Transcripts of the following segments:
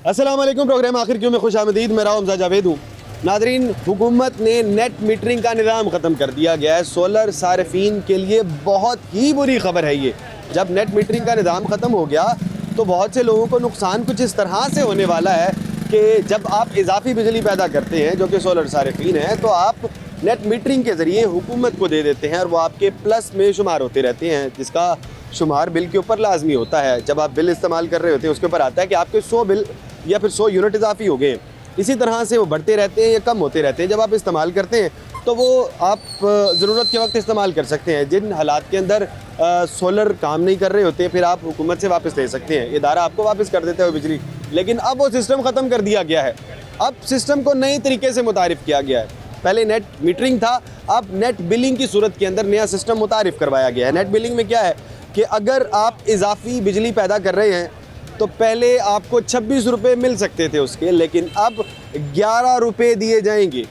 अस्सलाम वालेकुम। प्रोग्राम आखिर क्यों में खुश आमदीद। मेरा हमजा जावेद हूँ। नादरीन, हुकूमत ने नेट मीटरिंग का निज़ाम ख़त्म कर दिया गया है। सोलर सारिफीन के लिए बहुत ही बुरी खबर है ये। जब नेट मीटरिंग का निज़ाम ख़त्म हो गया तो बहुत से लोगों को नुकसान कुछ इस तरह से होने वाला है कि जब आप इजाफी बिजली पैदा करते हैं जो कि सोलर सारिफीन है, तो आप नेट मीटरिंग के ज़रिए हुकूमत को दे देते हैं और वो आपके प्लस में शुमार होते रहते हैं, जिसका शुमार बिल के ऊपर लाजमी होता है। जब आप बिल इस्तेमाल कर रहे होते हैं उसके ऊपर आता है कि आपके 100 बिल या फिर 100 यूनिट इजाफी हो गए। इसी तरह से वो बढ़ते रहते हैं या कम होते रहते हैं। जब आप इस्तेमाल करते हैं तो वो आप ज़रूरत के वक्त इस्तेमाल कर सकते हैं। जिन हालात के अंदर सोलर काम नहीं कर रहे होते फिर आप हुकूमत से वापस ले सकते हैं, इदारा आपको वापस कर देता है वो बिजली। लेकिन अब वो सिस्टम ख़त्म कर दिया गया है। अब सिस्टम को नए तरीके से मुतारिफ़ किया गया है। पहले नेट मीटरिंग था, अब नेट बिलिंग की सूरत के अंदर नया सिस्टम मुतारिफ़ करवाया गया है। नेट बिलिंग में क्या है कि अगर आप इजाफी बिजली पैदा कर रहे हैं तो पहले आपको 26 रुपये मिल सकते थे उसके, लेकिन अब 11 रुपये दिए जाएंगे।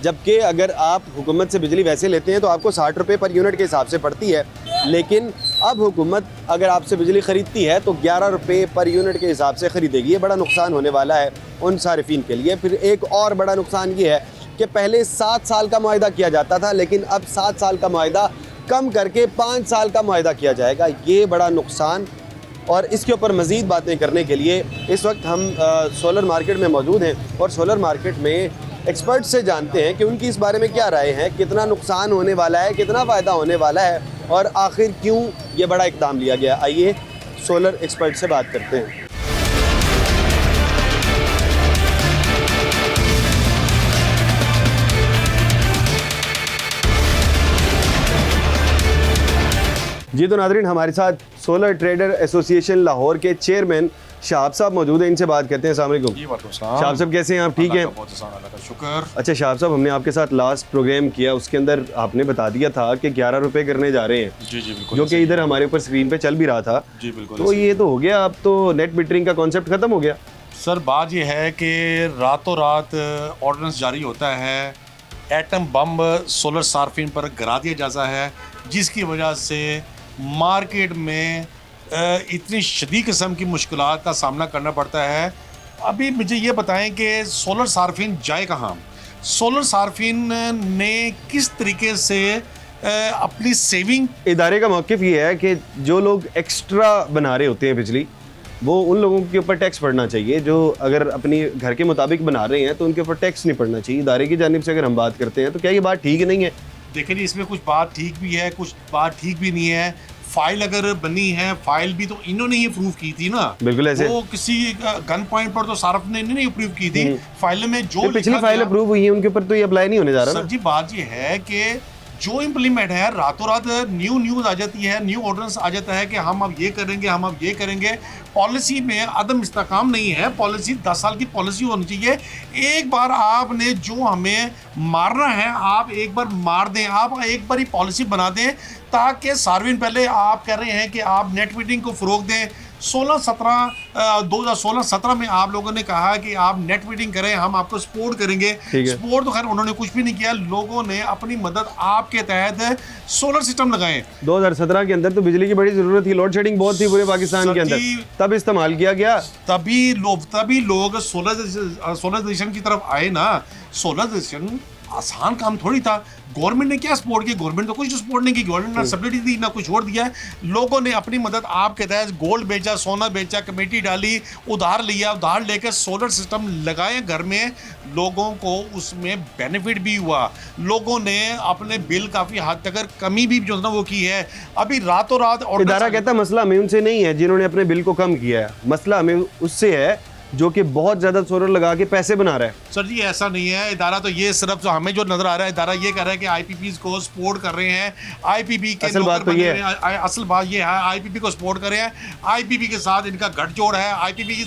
जबकि अगर आप हुकूमत से बिजली वैसे लेते हैं तो आपको 60 रुपये पर यूनिट के हिसाब से पड़ती है, लेकिन अब हुकूमत अगर आपसे बिजली ख़रीदती है तो 11 रुपये पर यूनिट के हिसाब से ख़रीदेगी। ये बड़ा नुकसान होने वाला है उन सारिफीन के लिए। फिर एक और बड़ा नुकसान ये है कि पहले 7 साल का मुआहदा किया जाता था, लेकिन अब 7 साल का मुआहदा कम करके 5 साल का मुआहदा किया जाएगा। ये बड़ा नुकसान। और इसके ऊपर मज़ीद बातें करने के लिए इस वक्त हम सोलर मार्केट में मौजूद हैं और सोलर मार्केट में एक्सपर्ट से जानते हैं कि उनकी इस बारे में क्या राय है, कितना नुकसान होने वाला है, कितना फ़ायदा होने वाला है और आखिर क्यों ये बड़ा इक़दाम लिया गया। आइए सोलर एक्सपर्ट से बात करते हैं। जी तो नादरीन, हमारे साथ सोलर ट्रेडर एसोसिएशन लाहौर के चेयरमैन शाहब साहब मौजूद हैं। इनसे बात करते हैं। अस्सलाम वालेकुम। शाहब साहब कैसे हैं आप? ठीक हैं? शुक्र। अच्छा शाहब साहब, हमने आपके साथ लास्ट प्रोग्राम किया, उसके अंदर आपने बता दिया था कि 11 रुपये करने जा रहे हैं। जी जी बिल्कुल, जो कि इधर हमारे ऊपर स्क्रीन पे चल भी रहा था। जी बिल्कुल। तो ये तो हो गया, अब तो नेट मीटरिंग का कॉन्सेप्ट खत्म हो गया। सर बात ये है कि रातों रात ऑर्डिनेंस जारी होता है, एटम बम सोलर सार्फिन पर गिरा दिया जाता है, जिसकी वजह से मार्केट में इतनी शदीद किस्म की मुश्किलात का सामना करना पड़ता है। अभी मुझे ये बताएं कि सोलर सार्फिन जाए कहाँ? सोलर सार्फिन ने किस तरीके से अपनी सेविंग, इदारे का मौक़िफ़ ये है कि जो लोग एक्स्ट्रा बना रहे होते हैं बिजली, वो उन लोगों के ऊपर टैक्स पड़ना चाहिए। जो अगर अपनी घर के मुताबिक बना रहे हैं तो उनके ऊपर टैक्स नहीं पड़ना चाहिए। इदारे की जानिब से अगर हम बात करते हैं तो क्या ये बात ठीक नहीं है? देखिए जी, इसमें कुछ बात ठीक भी है, कुछ बात ठीक भी नहीं है। फाइल अगर बनी है, फाइल भी तो इन्होंने ही अप्रूव की थी ना। बिल्कुल ऐसे। वो किसी गन पॉइंट पर तो सारफ ने नहीं अप्रूव की थी। फाइल में जो पिछली फाइल अप्रूव हुई है उनके ऊपर तो ये अप्लाई नहीं होने जा रहा ना। सर जी बात ये है कि जो इम्प्लीमेंट है, रातों रात न्यूज़ आ जाती है, न्यू ऑर्डिनेंस आ जाता है कि हम अब ये करेंगे, हम अब ये करेंगे। पॉलिसी में अदम इस्तेकाम नहीं है। पॉलिसी 10 साल की पॉलिसी होनी चाहिए। एक बार आपने जो हमें मारना है, आप एक बार मार दें, आप एक बार ही पॉलिसी बना दें, ताकि सार्वजनिक, पहले आप कह रहे हैं कि आप नेट मीटिंग को फ़रोग दें। 2016-17 में आप लोगों ने कहा कि आप नेट मीटिंग करें, हम आपको सपोर्ट करेंगे। सपोर्ट तो खैर उन्होंने कुछ भी नहीं किया। लोगों ने अपनी मदद आपके तहत सोलर सिस्टम लगाए। 2017 के अंदर तो बिजली की बड़ी जरूरत थी, लोड शेडिंग बहुत थी पूरे पाकिस्तान के अंदर, तब इस्तेमाल किया गया। तभी लोग सोलराइजेशन की तरफ आए ना। सोलराइजेशन आसान काम थोड़ी था। गवर्नमेंट ने क्या सपोर्ट किया? गवर्नमेंट तो कुछ सपोर्ट नहीं की। गवर्नमेंट ने सब्सिडी दी ना कुछ छोड़ दिया है। लोगों ने अपनी मदद आपके तहत गोल्ड बेचा, सोना बेचा, कमेटी डाली, उधार लिया, उधार लेकर सोलर सिस्टम लगाए घर में। लोगों को उसमें बेनिफिट भी हुआ। लोगों ने अपने बिल काफ़ी हद तक कमी भी जो ना वो की है। अभी रातों रात और इदारा कहता है मसला हमें उनसे नहीं है जिन्होंने अपने बिल को कम किया है, मसला हमें उससे है जो कि बहुत ज़्यादा सोलर लगा के पैसे बना रहा है। सर जी ऐसा नहीं है। इदारा तो ये सिर्फ जो हमें जो नजर आ रहा है, इदारा ये कह रहा है कि आईपीपीज़ को सपोर्ट कर रहे हैं। आईपीपी के असल बात तो ये है, असल बात ये है आईपीपी को सपोर्ट कर रहे हैं। आईपीपी के साथ इनका गठजोड़ है। आईपीपी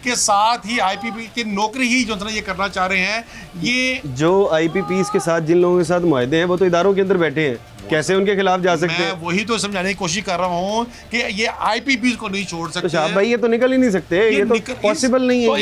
के साथ ही आईपीपी की नौकरी ही जो ये करना चाह रहे हैं। ये जो आईपीपीज़ के साथ जिन लोगों के साथ मुआहदे हैं वो तो इदारों के अंदर बैठे हैं, कैसे उनके खिलाफ जा सकते हैं? मैं वही तो समझाने की कोशिश कर रहा हूँ कि ये आईपीपी को नहीं छोड़ सकते। तो शाहब भाई ये तो निकल ही नहीं सकते, ये तो पॉसिबल नहीं है। तो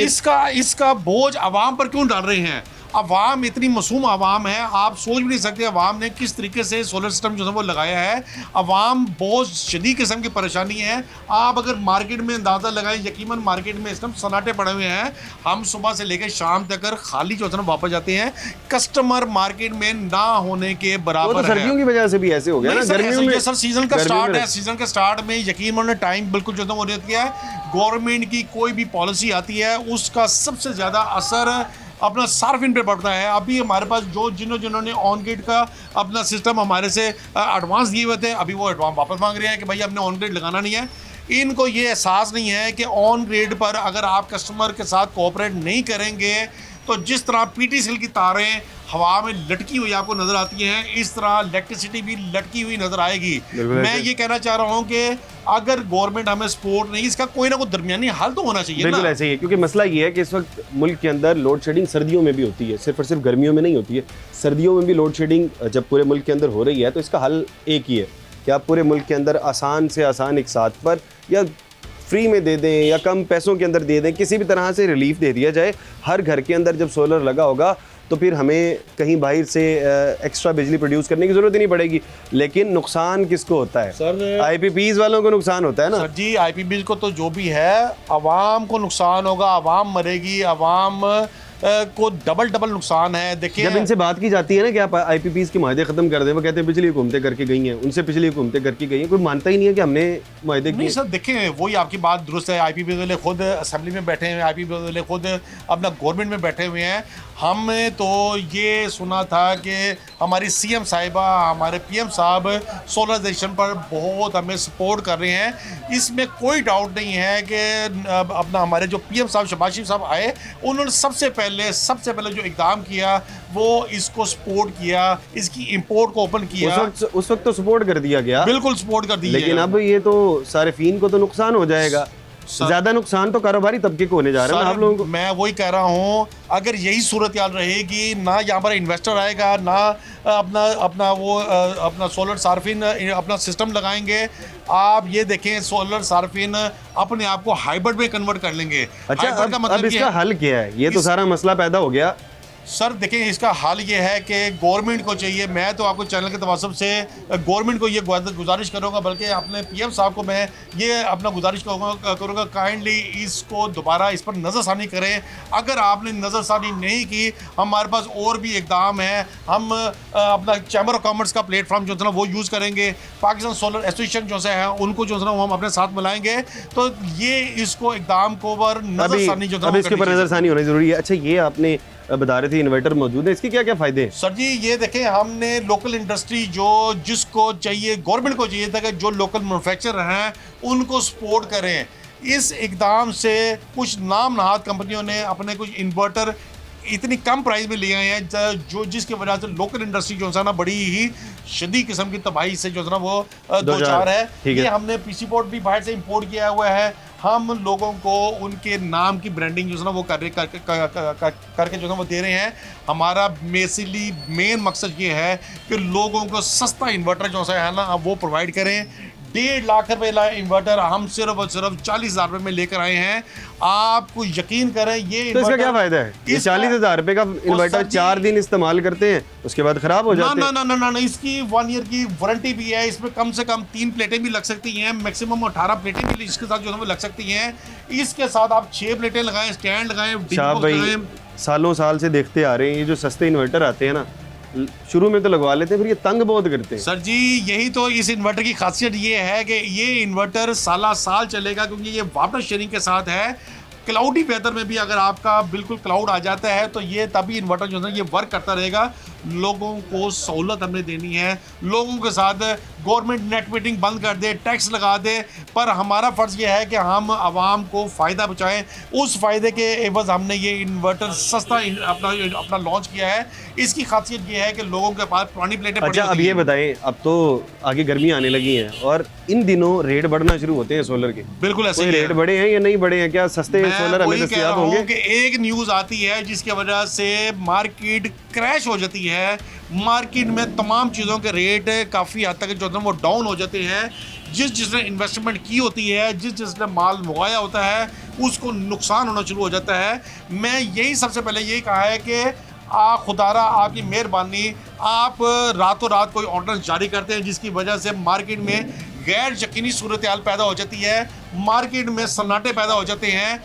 इसका बोझ आवाम पर क्यों डाल रहे हैं? अवाम इतनी मासूम अवाम है, आप सोच भी नहीं सकते अवाम ने किस तरीके से सोलर सिस्टम जो है वो लगाया है। अवाम बहुत शदीद किस्म की परेशानी है। आप अगर मार्केट में अंदाज़ा लगाएं, यकीनन मार्केट में इस टाइम सन्नाटे पड़े हुए हैं। हम सुबह से लेकर शाम तक अगर खाली जो है ना वापस जाते हैं, कस्टमर मार्केट में ना होने के वो बराबर तो सर्दियों की वजह से भी ऐसे हो गया ना, गर्मियों में। ये सर सीजन का गर्मियों स्टार्ट में है, सीजन के स्टार्ट में यकीनन टाइम बिल्कुल जो है वो रहती है। गवर्नमेंट की कोई भी पॉलिसी आती है उसका सबसे ज़्यादा असर अपना सार्फिन पे पड़ता है। अभी हमारे पास जो जिन्होंने ऑन ग्रिड का अपना सिस्टम हमारे से एडवांस दिए हुए थे, अभी वो एडवांस वापस मांग रहे हैं कि भाई हमने ऑन ग्रिड लगाना नहीं है। इनको ये एहसास नहीं है कि ऑन ग्रिड पर अगर आप कस्टमर के साथ कोऑपरेट नहीं करेंगे तो जिस तरह पीटी सेल की तारें हवा में लटकी हुई आपको नजर आती हैं, इस तरह इलेक्ट्रिसिटी भी लटकी हुई नजर आएगी। मैं ये कहना चाह रहा हूँ कि अगर गवर्नमेंट हमें सपोर्ट नहीं, इसका कोई ना कोई दरमियानी हल तो होना चाहिए। बिल्कुल ऐसे ही है, क्योंकि मसला ये है कि इस वक्त मुल्क के अंदर लोड शेडिंग सर्दियों में भी होती है, सिर्फ और सिर्फ गर्मियों में नहीं होती है। सर्दियों में भी लोड शेडिंग जब पूरे मुल्क के अंदर हो रही है तो इसका हल एक ही है कि आप पूरे मुल्क के अंदर आसान से आसान एक साथ पर या फ्री में दे दें या कम पैसों के अंदर दे दें, किसी भी तरह से रिलीफ दे दिया जाए। हर घर के अंदर जब सोलर लगा होगा तो फिर हमें कहीं बाहर से एक्स्ट्रा बिजली प्रोड्यूस करने की ज़रूरत ही नहीं पड़ेगी। लेकिन नुकसान किसको होता है? सर आईपीपीज़ वालों को नुकसान होता है ना सर जी। आईपीपीज़ को तो जो भी है आवाम को नुकसान होगा, आवाम मरेगी, आवाम को डबल नुकसान है। देखिए जब इनसे बात की जाती है ना कि आप आईपीपीज़ के माहदे ख़त्म कर दें, वो कहते हैं पिछली हुकूमतें करके गई हैं, उनसे पिछली हुकूमतें करके गई हैं। कोई मानता ही नहीं है कि हमने माहदे किए। नहीं सर, देखें वही आपकी बात दुरुस्त है। आईपीपीज़ वाले खुद असेंबली में बैठे हैं, आईपीपीज़ वाले खुद अपना गवर्नमेंट में बैठे हुए हैं। हमने तो ये सुना था कि हमारी सीएम साहिबा, हमारे पीएम साहब सोलराइजेशन पर बहुत हमें सपोर्ट कर रहे हैं। इसमें कोई डाउट नहीं है कि अपना हमारे जो पीएम साहब शहबाज शरीफ साहब आए, उन्होंने सबसे पहले जो इकदाम किया वो इसको सपोर्ट किया, इसकी इंपोर्ट को ओपन किया। उस वक्त तो सपोर्ट कर दिया गया, बिल्कुल सपोर्ट कर दिया। लेकिन अब ये तो सारिफीन को तो नुकसान हो जाएगा। ज्यादा नुकसान तो कारोबारी तबके को होने जा रहा है ना आप लोगों को। मैं वही कह रहा हूँ, अगर यही सूरत हाल रहेगी, ना यहाँ पर इन्वेस्टर आएगा, ना अपना सोलर सार्फिन अपना सिस्टम लगाएंगे। आप ये देखें सोलर सार्फिन अपने आप को हाइब्रिड में कन्वर्ट कर लेंगे। अच्छा, का मतलब अब इसका हल क्या है? ये तो सारा मसला पैदा हो गया। सर देखें, इसका हल ये है कि गवर्नमेंट को चाहिए, मैं तो आपको चैनल के तवासुब से गवर्नमेंट को ये गुजारिश करूँगा, बल्कि अपने पीएम साहब को मैं ये अपना गुजारिश करूँगा काइंडली इसको दोबारा इस पर नज़रसानी करें। अगर आपने नज़रसानी नहीं की, हमारे पास और भी इकदाम है। हम अपना चैम्बर ऑफ कॉमर्स का प्लेटफॉर्म जो है ना वो यूज़ करेंगे, पाकिस्तान सोलर एसोसिएशन जो है उनको जो है ना वो हम अपने साथ मिलाएंगे। तो ये इसको इकदाम को पर नज़रसानी जो है इसके ऊपर नज़रसानी होनी ज़रूरी है। अच्छा, ये आपने बता रहे थे इन्वर्टर मौजूद है, इसके क्या क्या फायदे हैं? सर जी ये देखें, हमने लोकल इंडस्ट्री जो जिसको चाहिए, गवर्नमेंट को चाहिए था कि जो लोकल मैन्युफैक्चरर हैं उनको सपोर्ट करें। इस इकदाम से कुछ नाम नहाद कंपनियों ने अपने कुछ इन्वर्टर इतनी कम प्राइस में लिए हैं जो जिसकी वजह से लोकल इंडस्ट्री जो है ना बड़ी ही शदीद किस्म की तबाही से जो है ना वो दो चार है। ये हमने पीसी बोर्ड भी बाहर से इंपोर्ट किया हुआ है। हम लोगों को उनके नाम की ब्रांडिंग जो है ना वो करके जो है वो दे रहे हैं। हमारा बेसिकली मेन मकसद ये है कि लोगों को सस्ता इन्वर्टर जो है ना वो प्रोवाइड करें। 1.5 लाख रुपए का इन्वर्टर हम सिर्फ और सिर्फ 40,000 रुपए में लेकर आए हैं। आपको यकीन करें ये तो इसका क्या फायदा है? 40,000 रुपए का इन्वर्टर 4 दिन इस्तेमाल करते हैं, उसके बाद खराब हो जाते हैं। ना, इसकी 1 ईयर की वारंटी भी है। इसमें कम से कम 3 प्लेटें भी लग सकती हैं, मैक्सिमम 18 प्लेटें भी इसके साथ जो है वो लग सकती हैं। इसके साथ आप 6 प्लेटें लगाएं, स्टैंड लगाएं। सालों साल से देखते आ रहे हैं, ये जो सस्ते इन्वर्टर आते हैं ना, शुरू में तो लगवा लेते हैं, फिर ये तंग बहुत करते हैं। सर जी यही तो इस इन्वर्टर की खासियत ये है कि ये इन्वर्टर साल चलेगा, क्योंकि ये वाटर शेयरिंग के साथ है। क्लाउडी वेदर में भी अगर आपका बिल्कुल क्लाउड आ जाता है तो ये तभी इन्वर्टर जो है ये वर्क करता रहेगा। लोगों को सहूलत हमने देनी है। लोगों के साथ गवर्नमेंट नेट मीटिंग बंद कर दे, टैक्स लगा दे, पर हमारा फ़र्ज़ ये है कि हम आवाम को फ़ायदा पहुँचाएँ। उस फ़ायदे के एवज़ हमने ये इन्वर्टर सस्ता अपना लॉन्च किया है। इसकी खासियत ये है कि लोगों के पास पुरानी प्लेटें। अच्छा, अब ये बताएं, अब तो आगे गर्मी आने लगी हैं और इन दिनों रेट बढ़ना शुरू होते हैं सोलर के। बिल्कुल ऐसे रेट बढ़े हैं या नहीं बढ़े हैं? क्या सस्ते सोलर हमें दस्तयाब होंगे? कि एक न्यूज़ आती है जिसकी वजह से मार्केट क्रैश हो जाती है। मार्केट में तमाम चीज़ों के रेट काफ़ी हद तक जो है वो डाउन हो जाते हैं। जिसने इन्वेस्टमेंट की होती है, जिसने माल मंगाया होता है, उसको नुकसान होना शुरू हो जाता है। मैं यही सबसे पहले यही कहा है कि खुदारा आपकी मेहरबानी, आप रातों रात कोई ऑर्डर जारी करते हैं जिसकी वजह से मार्केट में गैर यकीनी सूरत हाल पैदा हो जाती है, मार्केट में सन्नाटे पैदा हो जाते हैं,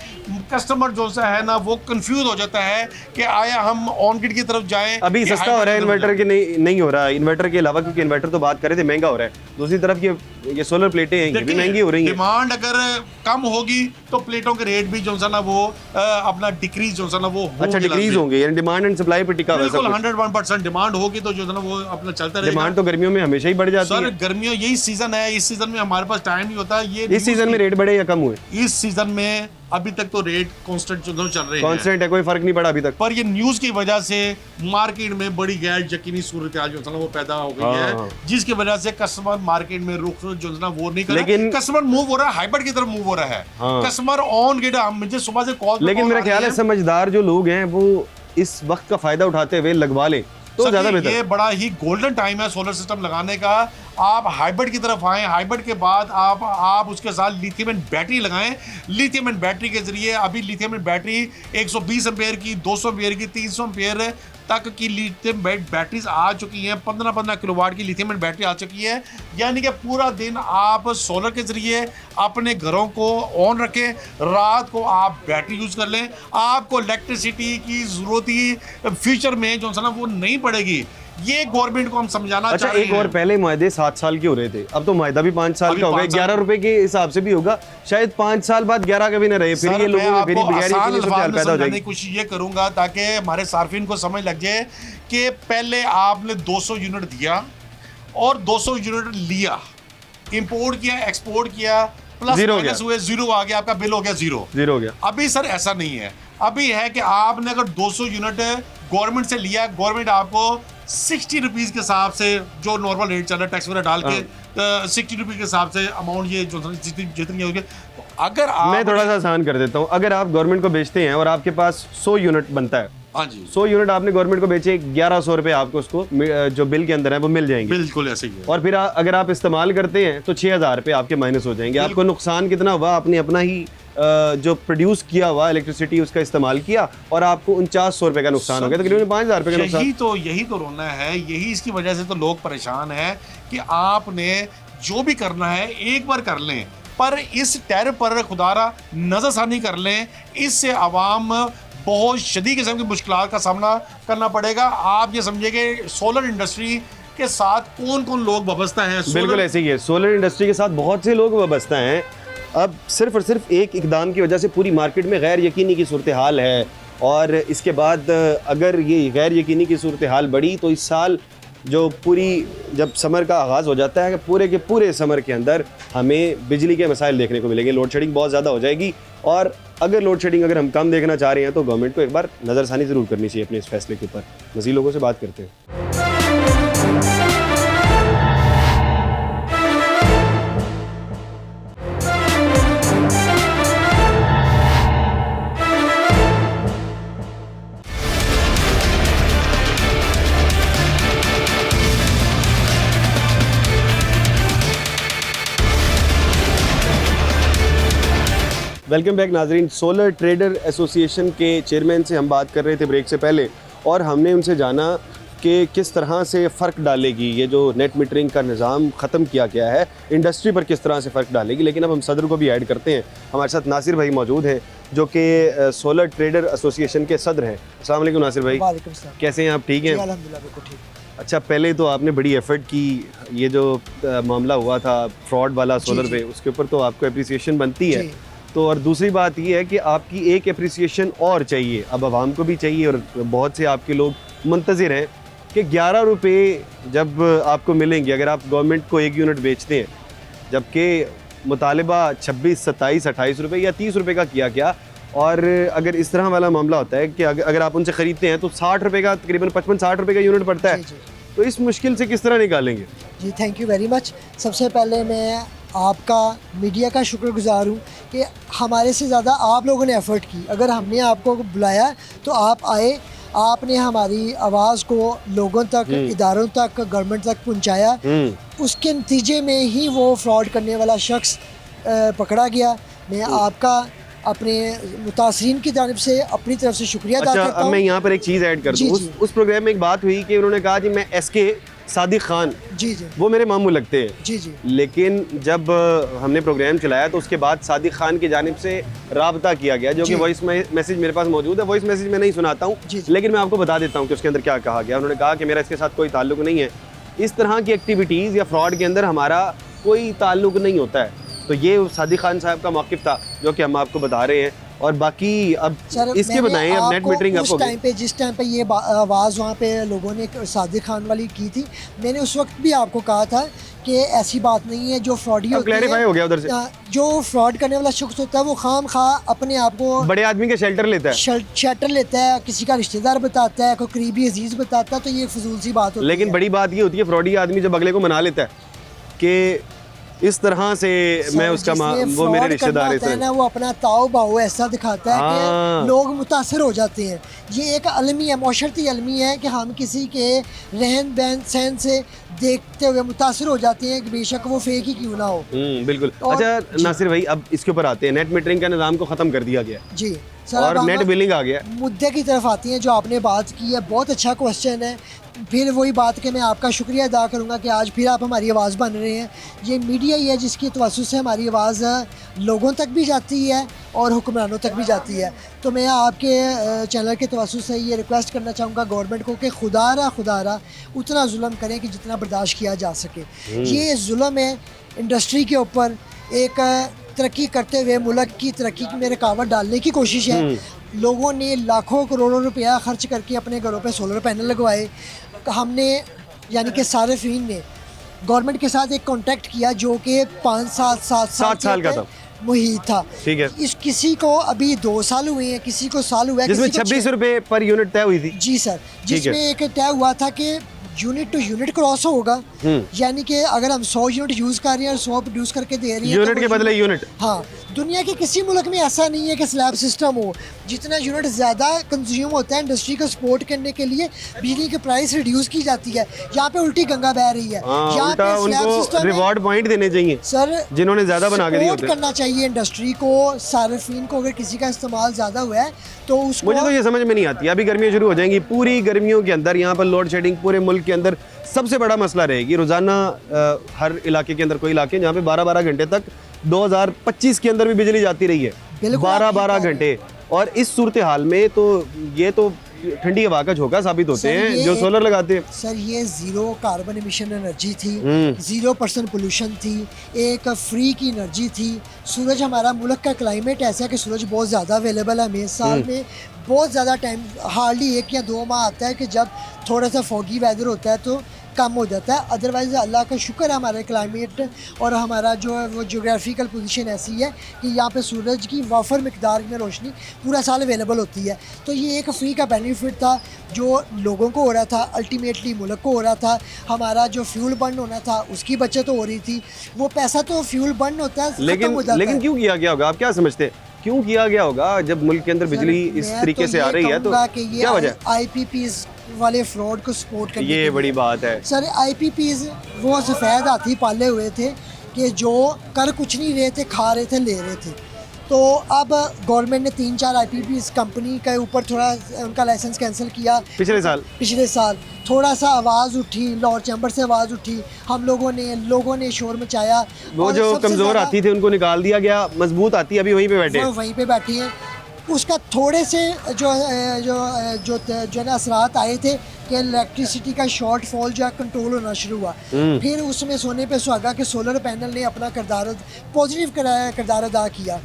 कस्टमर जो सा है ना वो कंफ्यूज हो जाता है कि आया हम ऑन ग्रिड की तरफ जाएं। अभी सस्ता हो रहा है इन्वर्टर के, नहीं हो रहा है इन्वर्टर के अलावा, क्योंकि इन्वर्टर तो बात करें थे महंगा हो रहा है। दूसरी तरफ ये सोलर प्लेटें हैं ये भी महंगी हो रही हैं। डिमांड अगर कम होगी तो प्लेटों के रेट भी जो है ना वो अपना डिक्रीज जो है ना वो अच्छा डिक्रीज होंगे, यानी डिमांड एंड सप्लाई पर टिका हुआ है सब बिल्कुल कुछ। 101% डिमांड होगी तो जो है ना वो अपना चलता रहेगा। डिमांड तो गर्मियों में हमेशा ही बढ़ जाती सर है। गर्मियों यही सीजन है, इस सीजन में हमारे पास टाइम नहीं होता। ये इस सीजन में रेट बढ़े या कम हुए? इस सीजन में अभी तक तो रेट कांस्टेंट चल रहे हैं, कांस्टेंट है, कोई फर्क नहीं पड़ा अभी तक। पर ये न्यूज की वजह से मार्केट में बड़ी गैर यकीनी सूरत हाल जो है ना वो पैदा हो गई है, जिसकी वजह से कस्टमर मार्केट में रुख जो है ना वो नहीं कर रहा। लेकिन कस्टमर मूव हो रहा है, हाइब्रिड की तरफ मूव हो रहा है, कस्टमर ऑन ग्रिड। मुझे सुबह से कॉल, लेकिन मेरा ख्याल है समझदार जो लोग हैं वो इस वक्त का फायदा उठाते हुए लगवा लें तो ज्यादा बेहतर। ये बड़ा ही गोल्डन टाइम है सोलर सिस्टम लगाने का। आप हाइब्रिड की तरफ आएं, हाइब्रिड के बाद आप उसके साथ लिथियम आयन बैटरी लगाएं। लिथियम आयन बैटरी के जरिए अभी लिथियम आयन बैटरी 120 एम्पेयर की, 200 एम्पेयर की, 300 एम्पेयर तक की लिथियम बैटरीज आ चुकी हैं। 15 किलोवाट की लिथियम आयन बैटरी आ चुकी है, यानी कि पूरा दिन आप सोलर के जरिए अपने घरों को ऑन रखें, रात को आप बैटरी यूज कर लें। आपको इलेक्ट्रिसिटी की जरूरत ही फ्यूचर में जो है ना वो नहीं पड़ेगी। ये गवर्नमेंट को हम समझाना चाह रहे हैं। एक और पहले मुआहदे 7 साल के हो रहे थे, अब तो मुआहदा भी 5 साल का हो गया। 11 रुपए के हिसाब से भी होगा, शायद 5 साल बाद 11 का भी न रहे। फिर ये लोगों में फिर पैदा हो जाएगी। कोशिश ये करूंगा ताकि हमारे सार्फिन को समझ लग जाए कि पहले आपने 200 यूनिट दिया और 200 यूनिट लिया, इंपोर्ट किया, एक्सपोर्ट किया, प्लस माइनस हुए, जीरो आ गया, आपका बिल हो गया जीरो हो गया। अभी सर ऐसा नहीं है, अभी है कि आपने अगर 200 यूनिट गवर्नमेंट से लिया, गवर्नमेंट आपको 60 रुपीज के हिसाब से जो नॉर्मल रेट चल रहा है टैक्स वगैरह डाल के 60 रुपीज के हिसाब से अमाउंट ये जो जितनी होगी। तो अगर आप, मैं थोड़ा सा आसान कर देता हूँ, अगर आप गवर्नमेंट को बेचते हैं और आपके पास 100 यूनिट बनता है, हाँ जी, 100 यूनिट आपने गवर्नमेंट को बेचे, 1100 रुपए आपको उसको जो बिल के अंदर है वो मिल जाएंगे। बिल्कुल ऐसे ही है। और फिर अगर आप इस्तेमाल करते हैं तो 6000 रुपए आपके माइनस हो जाएंगे। आपको नुकसान कितना हुआ? आपने अपना ही जो प्रोड्यूस किया हुआ इलेक्ट्रिसिटी उसका इस्तेमाल किया और आपको 4900 रुपए का नुकसान हो गया, तकरीबन 5000 रुपए का नुकसान। यही तो रोना है, यही इसकी वजह से तो लोग परेशान हैं कि आपने जो भी करना है एक बार कर लें, पर इस टैरिफ पर खुदारा नजरसानी कर लें, इससे आवाम बहुत शदीद किस्म की मुश्किलात का सामना करना पड़ेगा। आप ये समझिए कि सोलर इंडस्ट्री के साथ कौन कौन लोग वाबस्ता हैं। बिल्कुल ऐसे ही है, सोलर इंडस्ट्री के साथ बहुत से लोग वाबस्ता हैं। अब सिर्फ और सिर्फ एक इकदाम की वजह से पूरी मार्केट में गैर यकीनी की सूरत हाल है, और इसके बाद अगर ये गैर यकीनी की सूरत हाल बढ़ी तो इस साल जो जब समर का आगाज़ हो जाता है, पूरे के पूरे समर के अंदर हमें बिजली के मसाइल देखने को मिलेंगे। लोड शेडिंग बहुत ज़्यादा हो जाएगी, और अगर लोड शेडिंग अगर हम कम देखना चाह रहे हैं तो गवर्नमेंट को एक बार नज़रसानी ज़रूर करनी चाहिए अपने इस फैसले के ऊपर। मज़ीद लोगों से बात करते हैं। वेलकम बैक नाजरीन। सोलर ट्रेडर एसोसिएशन के चेयरमैन से हम बात कर रहे थे ब्रेक से पहले, और हमने उनसे जाना कि किस तरह से फ़र्क डालेगी ये जो नेट मीटरिंग का निज़ाम ख़त्म किया गया है, इंडस्ट्री पर किस तरह से फ़र्क डालेगी। लेकिन अब हम सदर को भी ऐड करते हैं। हमारे साथ नासिर भाई मौजूद हैं जो कि सोलर ट्रेडर एसोसिएशन के सदर हैं। अस्सलाम वालेकुम नासिर भाई, कैसे हैं आप? ठीक हैं? अल्हम्दुलिल्लाह बिल्कुल ठीक। अच्छा, पहले तो आपने बड़ी एफर्ट की, ये जो मामला हुआ था फ्रॉड वाला सोलर पे, उसके ऊपर तो आपको अप्रिसिएशन बनती है। तो और दूसरी बात ये है कि आपकी एक अप्रिसिएशन और चाहिए, अब आवाम को भी चाहिए, और बहुत से आपके लोग मुंतज़िर हैं कि 11 रुपये जब आपको मिलेंगे अगर आप गवर्नमेंट को एक यूनिट बेचते हैं, जबकि मुतालिबा 26, 27, 28 रुपये या 30 रुपये का किया गया। और अगर इस तरह वाला मामला होता है कि अगर आप उनसे ख़रीदते हैं तो 60 रुपये का, तकरीबन 55-60 रुपये का यूनिट पड़ता है, तो इस मुश्किल से किस तरह निकालेंगे? जी थैंक यू वेरी मच। सबसे पहले मैं आपका मीडिया का शुक्रगुजार हूँ कि हमारे से ज़्यादा आप लोगों ने एफ़र्ट की। अगर हमने आपको बुलाया तो आप आए, आपने हमारी आवाज़ को लोगों तक, इदारों तक, गवर्नमेंट तक पहुँचाया। उसके नतीजे में ही वो फ्रॉड करने वाला शख्स पकड़ा गया। मैं आपका अपने मुतासरीन की जानिब से अपनी तरफ से शुक्रिया अदा अच्छा, करता अब हूँ। मैं यहाँ पर एक चीज़ ऐड कर जी, दूँ। जी। उस प्रोग्राम में एक बात हुई कि उन्होंने कहा जी मैं SK सादिक खान, जी जी वो मेरे मामू लगते हैं। जी जी लेकिन जब हमने प्रोग्राम चलाया तो उसके बाद सादिक खान की जानिब से राबता किया गया, जो कि जी। वॉइस मैसेज मेरे पास मौजूद है। वॉइस मैसेज मैं नहीं सुनाता हूँ, जी, जी। लेकिन मैं आपको बता देता हूँ कि उसके अंदर क्या कहा गया। उन्होंने कहा कि मेरा इसके साथ कोई ताल्लुक नहीं है, इस तरह की एक्टिविटीज़ या फ्रॉड के अंदर हमारा कोई ताल्लुक नहीं होता है। तो ये सादिक खान साहब का मौक़िफ़ था जो कि हम आपको बता रहे हैं। और बाकी अब सर, इसके मैंने बताएं, अब नेट आपको मीटरिंग उस आपको टाइम पे, जिस टाइम पे ये आवाज़ वहाँ पे लोगों ने सादिक खान वाली की थी, मैंने उस वक्त भी आपको कहा था कि ऐसी बात नहीं है। जो फ्रॉडी होती क्लैरिफाई हो गया उधर से। जो फ्रॉड करने वाला शख्स होता है वो खाम खा अपने आप को बड़े आदमी के शेल्टर लेता है, शेल्टर लेता है, किसी का रिश्तेदार बताता है, कोई करीबी अजीज बताता है, तो ये फजूल सी बात होती लेकिन है। बड़ी बात ये होती है फ्रॉडी आदमी जब अगले को मना लेता है कि इस तरह से मैं उसका वो मेरे रिश्तेदार है ना, वो अपना ताऊ बाऊ ऐसा दिखाता है हाँ। कि लोग मुतासर हो जाते हैं। ये एक अलमी है, माशरती अलमी है कि हम किसी के रहन बहन सहन से देखते हुए मुतासर हो जाते हैं, बेशक वो फेक ही क्यों ना हो। बिल्कुल। और- अच्छा नासिर भाई, अब इसके ऊपर आते हैं। नेट मीटरिंग का निज़ाम को ख़त्म कर दिया गया जी सर, और अब नेट हम बिलिंग आ गया। मुद्दे की तरफ आती हैं जो आपने बात की है। बहुत अच्छा क्वेश्चन है। फिर वही बात कि मैं आपका शुक्रिया अदा करूंगा कि आज फिर आप हमारी आवाज़ बन रहे हैं। ये मीडिया ही है जिसकी तवज्जो से हमारी आवाज़ लोगों तक भी जाती है और हुक्मरानों तक भी जाती है। तो मैं आपके चैनल के तवज्जो से ये रिक्वेस्ट करना चाहूँगा गवर्नमेंट को कि खुदारा उतना जुल्म करें कि जितना बर्दाश्त किया जा सके। ये जुल्म है इंडस्ट्री के ऊपर, एक तरक्की करते हुए मुल्क की तरक्की में रुकावट डालने की कोशिश है। लोगों ने लाखों करोड़ों रुपया खर्च करके अपने घरों पे सोलर पैनल लगवाए। हमने यानी कि सारिफीन ने गवर्नमेंट के साथ एक कॉन्ट्रैक्ट किया जो कि 5-7 7 साल का था, मुहित था। ठीक है। इस किसी को अभी 2 साल हुए हैं, किसी को साल हुआ है, जिसमें किसी को 26 रुपए पर यूनिट तय हुई थी। जी सर, जिसमें एक तय हुआ था कि यूनिट टू यूनिट क्रॉस होगा। यानी कि अगर हम 100 यूनिट यूज कर रहे हैं और 100 प्रोड्यूस करके दे रही है, यूनिट के बदले यूनिट। हाँ, दुनिया के किसी मुल्क में ऐसा नहीं है कि स्लैब सिस्टम हो। जितना यूनिट ज़्यादा कंज्यूम होता है इंडस्ट्री को सपोर्ट करने के लिए बिजली की प्राइस रिड्यूस की जाती है। यहाँ पे उल्टी गंगा बह रही है। यहाँ उल्टा पे स्लैब उनको सिस्टम रिवॉर्ड पॉइंट देने चाहिए सर, जिन्होंने ज़्यादा बना के दिए सपोर्ट होते हैं। करना चाहिए इंडस्ट्री को, सार्फिन को। अगर किसी का इस्तेमाल ज़्यादा हुआ है तो उसको, मुझे तो ये समझ में नहीं आती। अभी गर्मियाँ शुरू हो जाएंगी, पूरी गर्मियों के अंदर यहाँ पर लोड शेडिंग पूरे मुल्क के अंदर सबसे बड़ा मसला रहेगी। रोज़ाना हर इलाके के अंदर कोई इलाके जहाँ पे 12-12 घंटे तक 2025 के अंदर भी बिजली जाती रही है, बिल्कुल आप ठीक 12-12 कह रहे घंटे। और इस सूरत हाल में तो ये तो ठंडी हवा का झोंका साबित होते सर, हैं ये जो सोलर लगाते हैं। सर, ये 0 कार्बन एमिशन एनर्जी थी, 0% पोल्यूशन थी, एक फ्री की एनर्जी थी। सूरज, हमारा मुल्क का क्लाइमेट ऐसा है कि सूरज बहुत ज़्यादा अवेलेबल है। हमें साल में बहुत ज़्यादा टाइम, हार्डली 1 या 2 माह आता है कि जब थोड़ा सा फॉगी वेदर होता है तो कम हो जाता है। अदरवाइज़ अल्लाह का शुक्र है, हमारे क्लाइमेट और हमारा जो है वो जोग्राफिकल पोजीशन ऐसी है कि यहाँ पे सूरज की वाफर मिकदार में रोशनी पूरा साल अवेलेबल होती है। तो ये एक फ्री का बेनिफिट था जो लोगों को हो रहा था, अल्टीमेटली मुल्क को हो रहा था। हमारा जो फ्यूल बर्न होना था उसकी बचत हो रही थी। वो पैसा तो फ्यूल बर्न होता है, खत्म हो जाता लेकिन है। क्यों किया गया होगा, आप क्या समझते हैं क्यों किया गया होगा? जब मुल्क के अंदर बिजली सर, इस मैं तरीके से आ रही है तो कहूँगा कि ये क्या वजह? IPPs वाले फ्रॉड को सपोर्ट करने के ये लिए। बड़ी बात है। सर, IPPs वो सफ़ेद हाथी पाले हुए थे कि जो कर कुछ नहीं रहे थे, खा रहे थे, ले रहे थे। तो अब गवर्नमेंट ने 3-4 IPPs कंपनी के ऊपर थोड़ा उनका लाइसेंस कैंसिल किया पिछले साल। थोड़ा सा आवाज़ उठी, लाहौर चैम्बर से आवाज़ उठी, हम लोगों ने शोर मचाया। वो और जो सबसे कमज़ोर ज़्यादा हाथी थे उनको निकाल दिया गया, मजबूत हाथी अभी वहीं पे बैठे हैं। वो वहीं पे बैठी हैं। उसका थोड़े से जो ना असरात आए थे कि इलेक्ट्रिसिटी का शॉर्टफॉल जो है कंट्रोल होना शुरू हुआ। फिर उसमें सोने पे सुहागा कि सोलर पैनल ने अपना पॉजिटिव किरदार अदा किया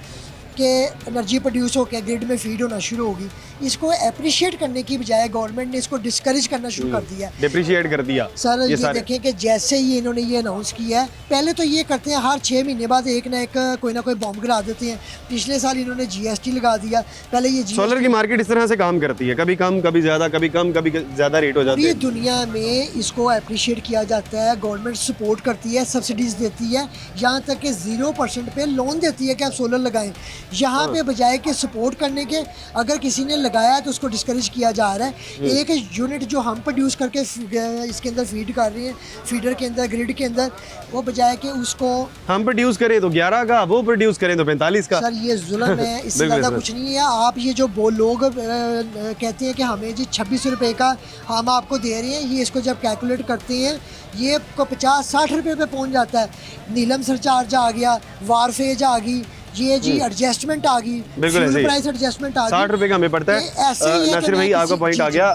कि एनर्जी प्रोड्यूस होकर ग्रिड में फीड होना शुरू होगी। इसको अप्रिशिएट करने की बजाय गवर्नमेंट ने इसको डिस्करेज करना शुरू कर दिया, डिप्रिशिएट कर दिया। सर, ये सारे देखें कि जैसे ही इन्होंने ये अनाउंस किया है, पहले तो ये करते हैं हर 6 महीने बाद एक ना कोई बॉम्ब गिरा देते हैं। पिछले साल इन्होंने GST लगा दिया। पहले ये सोलर की मार्केट इस तरह से काम करती है, कभी कम कभी ज़्यादा, कभी कम कभी ज़्यादा रेट हो जाते पूरी हैं। दुनिया में इसको अप्रिशिएट किया जाता है। गवर्नमेंट सपोर्ट करती है, सब्सिडीज देती है, यहाँ तक कि 0% पे लोन देती है कि आप सोलर लगाएं। यहाँ पे बजाय के सपोर्ट करने के, अगर किसी ने लगाया तो उसको डिस्करेज किया जा रहा है। एक यूनिट जो हम प्रोड्यूस करके इसके अंदर फीड कर रहे हैं, फीडर के अंदर, ग्रिड के अंदर, वो बजाय के उसको हम प्रोड्यूस करें तो 11 का, वो प्रोड्यूस करें तो 45 का। सर ये जुल्म है, इससे ज़्यादा कुछ नहीं है। आप ये जो लोग कहते हैं कि हमें जी 26 रुपये का हम आपको दे रहे हैं, ये इसको जब कैलकुलेट करते हैं ये आपको 50-60 रुपये पे पहुंच जाता है। नीलम सरचार्ज आ गया, वारफेज आ गई, ये जी एडजस्टमेंट आ गई, फ्यूल प्राइस एडजस्टमेंट आ गई, 60 रुपये का हमें पड़ता है। ऐसे ही है नासिर कि भाई मैं आपका पॉइंट आ गया।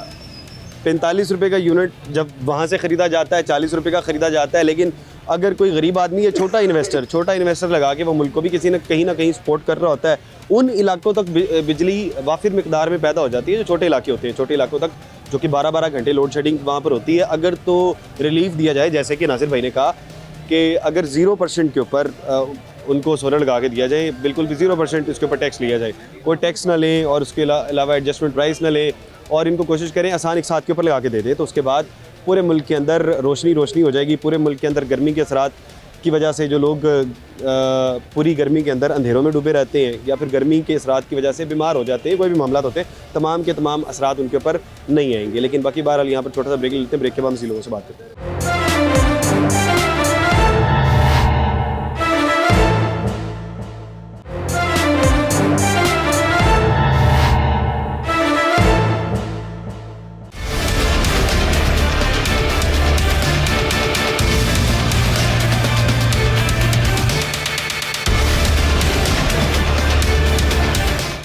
45 रुपये का यूनिट जब वहाँ से ख़रीदा जाता है, 40 रुपये का ख़रीदा जाता है, लेकिन अगर कोई गरीब आदमी या छोटा इन्वेस्टर लगा के वो मुल्क को भी किसी न कहीं सपोर्ट कर रहा होता है, उन इलाकों तक बिजली वाफिर मिकदार में पैदा हो जाती है जो छोटे इलाके होते हैं। छोटे इलाकों तक जो कि 12-12 घंटे लोड शेडिंग वहाँ पर होती है, अगर तो रिलीफ दिया जाए, जैसे कि नासिर भाई ने कहा कि अगर 0% के ऊपर उनको सोलर लगा के दिया जाए, बिल्कुल भी 0% इसके ऊपर टैक्स लिया जाए, कोई टैक्स ना लें और उसके अलावा एडजस्टमेंट प्राइस ना लें, और इनको कोशिश करें आसान एक साथ के ऊपर लगा के दे दें, तो उसके बाद पूरे मुल्क के अंदर रोशनी हो जाएगी। पूरे मुल्क के अंदर गर्मी के असरात की वजह से जो लोग पूरी गर्मी के अंदर अंधेरों में डूबे रहते हैं या फिर गर्मी के असरात की वजह से बीमार हो जाते हैं, कोई भी मामला होते हैं, तमाम के तमाम असरात उनके ऊपर नहीं आएंगे। लेकिन बाकी बहरहाल यहाँ पर छोटा सा ब्रेक लेते हैं, ब्रेक के बाद हम इसी लोगों से बात करते हैं।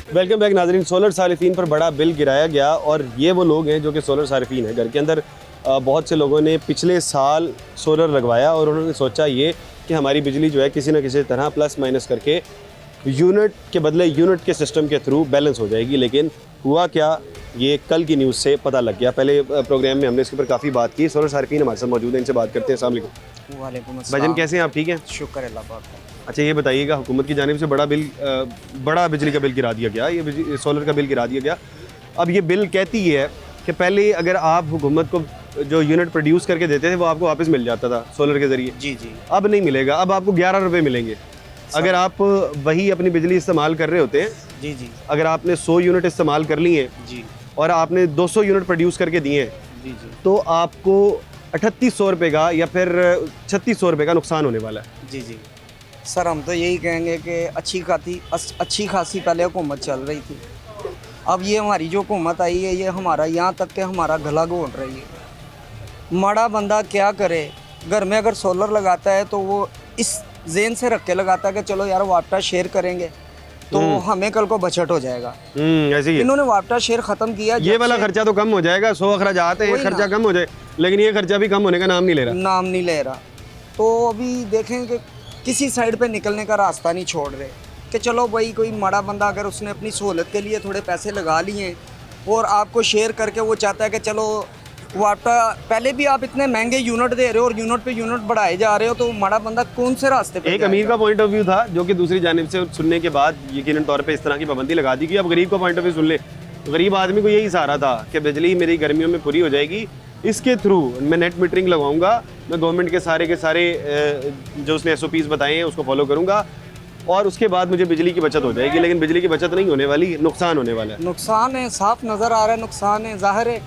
वेलकम बैक नाजरीन। सोलर सारिफीन पर बड़ा बिल गिराया गया और ये वो लोग हैं जो कि सोलर सारिफीन है। घर के अंदर बहुत से लोगों ने पिछले साल सोलर लगवाया और उन्होंने सोचा ये कि हमारी बिजली जो है किसी न किसी तरह प्लस माइनस करके यूनिट के बदले यूनिट के सिस्टम के थ्रू बैलेंस हो जाएगी। लेकिन हुआ क्या, ये कल की न्यूज़ से पता लग गया। पहले प्रोग्राम में हमने इसके ऊपर काफ़ी बात की। सोलर सारिफीन हमारे साथ मौजूद है, इनसे बात करते हैं। अस्सलाम वालेकुम। वालेकुम अस्सलाम। भाईजान कैसे हैं आप? ठीक हैं, शुक्र अल्लाह पाक का। अच्छा ये बताइएगा, हुकूमत की जानिब से बड़ा बिजली का बिल गिरा दिया गया, ये सोलर का बिल गिरा दिया गया। अब ये बिल कहती है कि पहले अगर आप हुकूमत को जो यूनिट प्रोड्यूस करके देते थे वो आपको वापस मिल जाता था सोलर के ज़रिए। जी जी। अब नहीं मिलेगा, अब आपको 11 रुपये मिलेंगे अगर आप वही अपनी बिजली इस्तेमाल कर रहे होते हैं। जी जी। अगर आपने 100 यूनिट इस्तेमाल कर लिए हैं जी और आपने 200 यूनिट प्रोड्यूस करके दिए हैं, जी जी। तो आपको 3800 रुपये का या फिर 3600 रुपये का नुकसान होने वाला है। जी जी। सर हम तो यही कहेंगे कि अच्छी खासी पहले हुकूमत चल रही थी, अब ये हमारी जो हुकूमत आई है ये हमारा यहाँ तक के हमारा गला घोंट रही है। माड़ा बंदा क्या करे, घर में अगर सोलर लगाता है तो वो इस जेन से रख के लगाता है कि चलो यार वापटा शेयर करेंगे तो हमें कल को बचत हो जाएगा। ऐसे ही है। इन्होंने वापटा शेयर ख़त्म किया, ये वाला खर्चा तो कम हो जाएगा, 100 अखराजात है, ये खर्चा कम हो जाए, लेकिन ये खर्चा भी कम होने का नाम नहीं ले रहा। तो अभी देखें कि किसी साइड पे निकलने का रास्ता नहीं छोड़ रहे कि चलो भाई कोई माड़ा बंदा अगर उसने अपनी सहूलत के लिए थोड़े पैसे लगा लिए और आपको शेयर करके वो चाहता है कि चलो वापटा पहले भी आप इतने महंगे यूनिट दे रहे हो और यूनिट पे यूनिट बढ़ाए जा रहे हो, तो माड़ा बंदा कौन से रास्ते पे एक अमीर का पॉइंट ऑफ व्यू था जो कि दूसरी जानिब से सुनने के बाद यकीनन तौर पे इस तरह की पाबंदी लगा दी गई। अब गरीब का पॉइंट ऑफ व्यू सुन ले, तो गरीब आदमी को यही सहारा था कि बिजली मेरी गर्मियों में पूरी हो जाएगी, इसके थ्रू मैं नेट मीटरिंग लगाऊंगा, मैं गवर्नमेंट के सारे जो उसने SOPs बताए हैं उसको फॉलो करूंगा और उसके बाद मुझे बिजली की बचत हो जाएगी। लेकिन बिजली की बचत नहीं होने वाली, नुकसान होने वाला है। नुकसान है, साफ नज़र आ रहा है नुकसान है। ज़ाहिर है